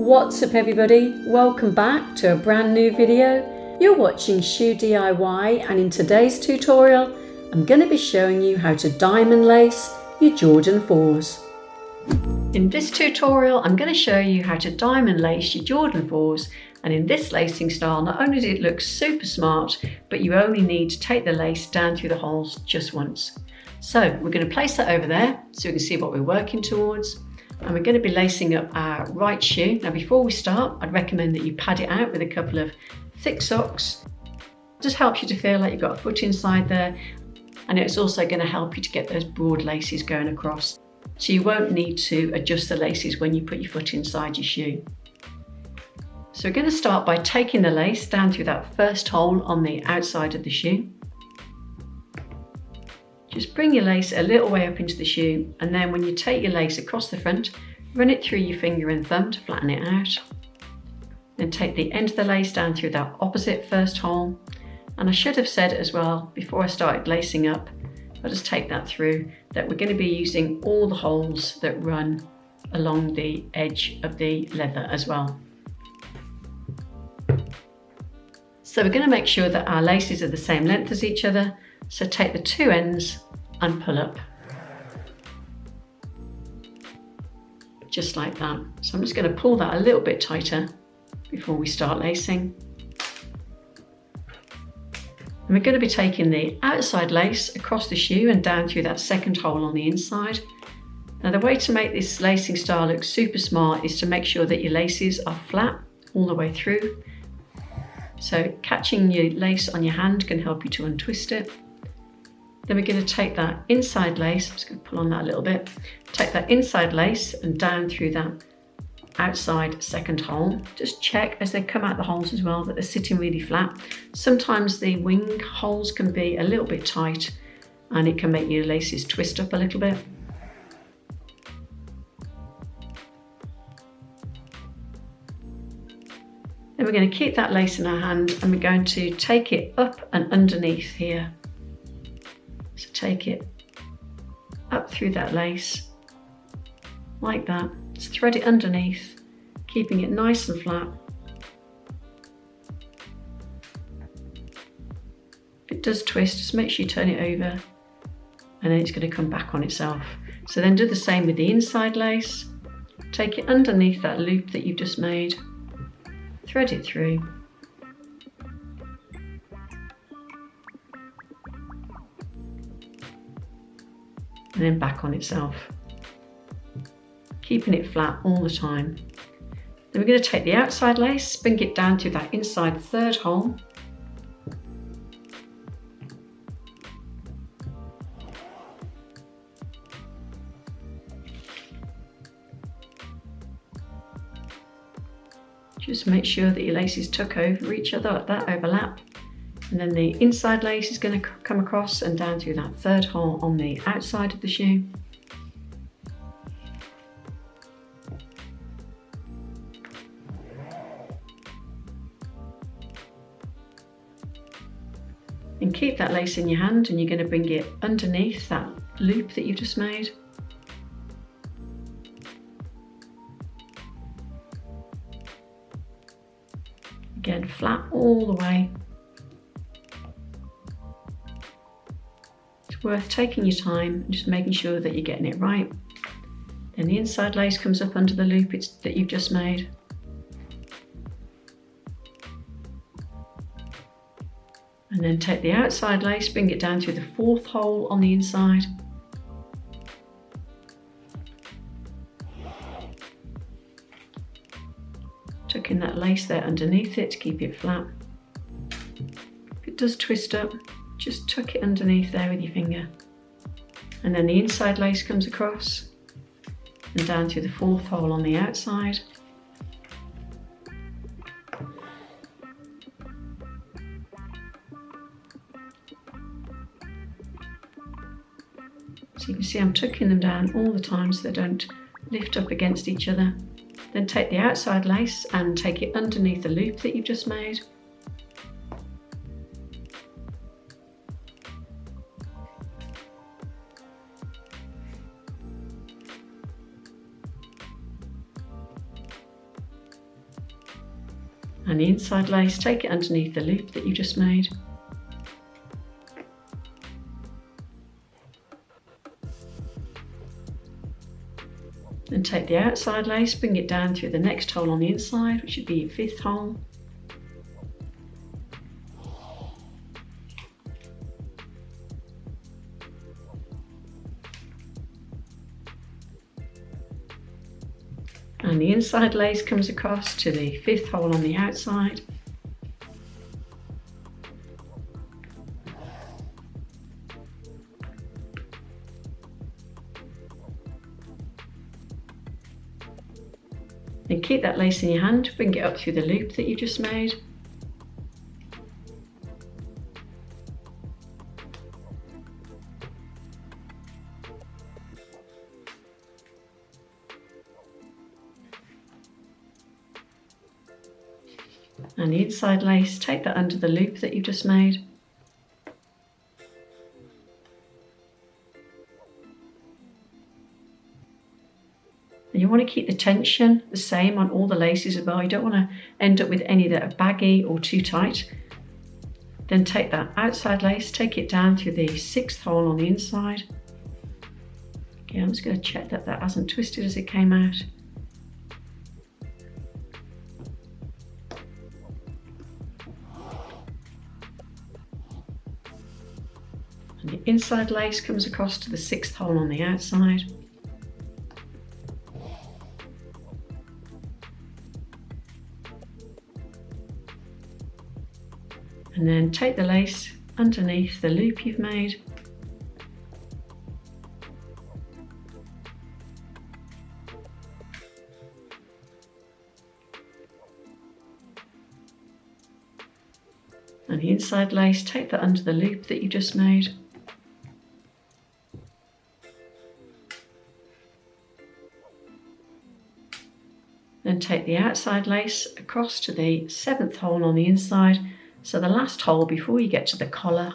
What's up everybody, welcome back to a brand new video. You're watching Shoe DIY, and in today's tutorial I'm going to be showing you how to diamond lace your Jordan 4's. In this tutorial I'm going to show you how to diamond lace your Jordan 4's, and in this lacing style not only does it look super smart, but you only need to take the lace down through the holes just once. So we're going to place that over there so we can see what we're working towards. And we're going to be lacing up our right shoe. Now before we start, I'd recommend that you pad it out with a couple of thick socks. It just helps you to feel like you've got a foot inside there, and it's also going to help you to get those broad laces going across. So you won't need to adjust the laces when you put your foot inside your shoe. So we're going to start by taking the lace down through that first hole on the outside of the shoe. Just bring your lace a little way up into the shoe, and then when you take your lace across the front, run it through your finger and thumb to flatten it out. Then take the end of the lace down through that opposite first hole. And I should have said as well, before I started lacing up, I'll just take that through, that we're going to be using all the holes that run along the edge of the leather as well. So we're going to make sure that our laces are the same length as each other. So take the two ends and pull up, just like that. So I'm just going to pull that a little bit tighter before we start lacing. And we're going to be taking the outside lace across the shoe and down through that second hole on the inside. Now the way to make this lacing style look super smart is to make sure that your laces are flat all the way through. So catching your lace on your hand can help you to untwist it. Then we're going to take that inside lace, I'm just going to pull on that a little bit, take that inside lace and down through that outside second hole. Just check as they come out the holes as well that they're sitting really flat. Sometimes the wing holes can be a little bit tight and it can make your laces twist up a little bit. Then we're going to keep that lace in our hand and we're going to take it up and underneath here. So take it up through that lace, like that. Just thread it underneath, keeping it nice and flat. If it does twist, just make sure you turn it over, and then it's going to come back on itself. So then do the same with the inside lace. Take it underneath that loop that you've just made, thread it through. And then back on itself, keeping it flat all the time. Then we're going to take the outside lace, bring it down through that inside third hole. Just make sure that your laces tuck over each other like that, overlap. And then the inside lace is going to come across and down through that third hole on the outside of the shoe. And keep that lace in your hand, and you're going to bring it underneath that loop that you've just made. Again, flat all the way. Worth taking your time and just making sure that you're getting it right. Then the inside lace comes up under the loop that you've just made. And then take the outside lace, bring it down through the fourth hole on the inside. Tuck in that lace there underneath it to keep it flat. If it does twist up, just tuck it underneath there with your finger. And then the inside lace comes across and down through the fourth hole on the outside. So you can see I'm tucking them down all the time so they don't lift up against each other. Then take the outside lace and take it underneath the loop that you've just made. And the inside lace, take it underneath the loop that you just made. Then take the outside lace, bring it down through the next hole on the inside, which should be your 5th hole. And the inside lace comes across to the 5th hole on the outside. Then keep that lace in your hand, bring it up through the loop that you just made. And the inside lace, take that under the loop that you just made. And you want to keep the tension the same on all the laces as well. You don't want to end up with any that are baggy or too tight. Then take that outside lace, take it down through the 6th hole on the inside. Okay, I'm just going to check that that hasn't twisted as it came out. And the inside lace comes across to the 6th hole on the outside. And then take the lace underneath the loop you've made. And the inside lace, take that under the loop that you just made. Then take the outside lace across to the 7th hole on the inside, so the last hole before you get to the collar.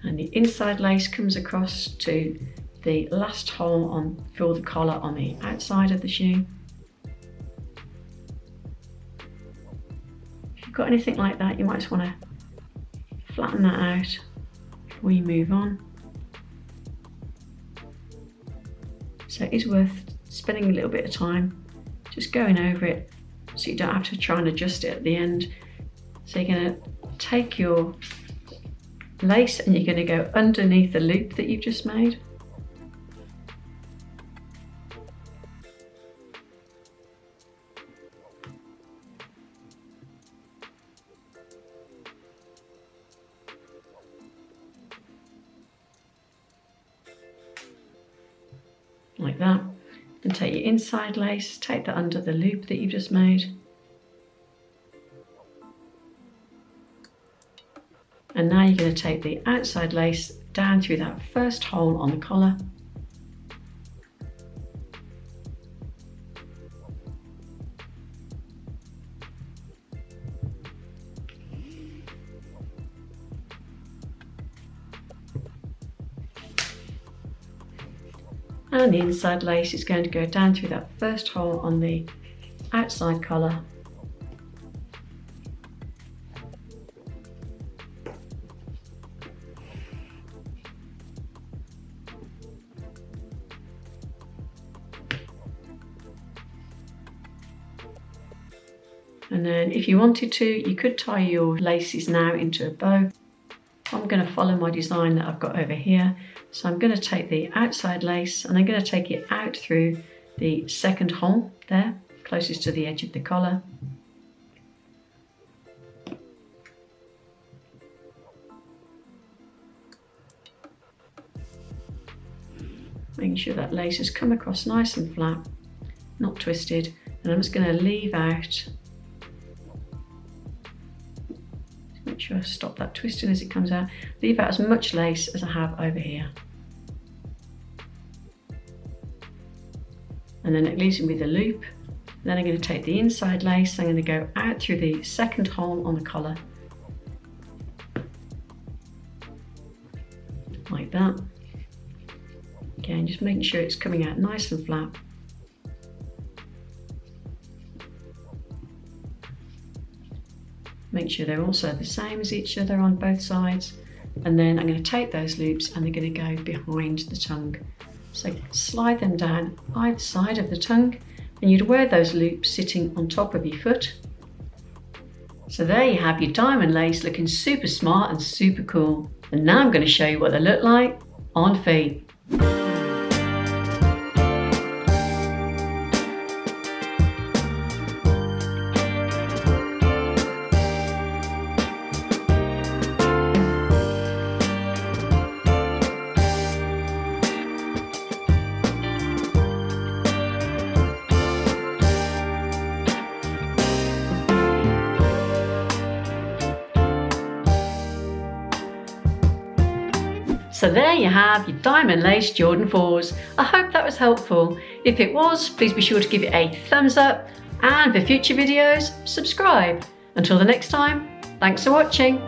And the inside lace comes across to the last hole for the collar on the outside of the shoe. If you've got anything like that, you might just want to flatten that out before you move on. So it is worth spending a little bit of time just going over it so you don't have to try and adjust it at the end. So you're going to take your lace and you're going to go underneath the loop that you've just made. Like that. And take your inside lace, take that under the loop that you just made. And now you're going to take the outside lace down through that first hole on the collar. And the inside lace is going to go down through that first hole on the outside collar. And then if you wanted to, you could tie your laces now into a bow. I'm going to follow my design that I've got over here. So I'm going to take the outside lace and I'm going to take it out through the 2nd hole there, closest to the edge of the collar. Making sure that lace has come across nice and flat, not twisted. And I'm just going to leave out, make sure I stop that twisting as it comes out, leave out as much lace as I have over here. And then it leaves me with a loop. Then I'm going to take the inside lace, I'm going to go out through the 2nd hole on the collar. Like that. Again, just making sure it's coming out nice and flat. Make sure they're also the same as each other on both sides. And then I'm going to take those loops and they're going to go behind the tongue. So slide them down either side of the tongue, and you'd wear those loops sitting on top of your foot. So there you have your diamond lace looking super smart and super cool. And now I'm going to show you what they look like on feet. So there you have your diamond lace Jordan 4's. I hope that was helpful. If it was, please be sure to give it a thumbs up, and for future videos, subscribe. Until the next time, thanks for watching.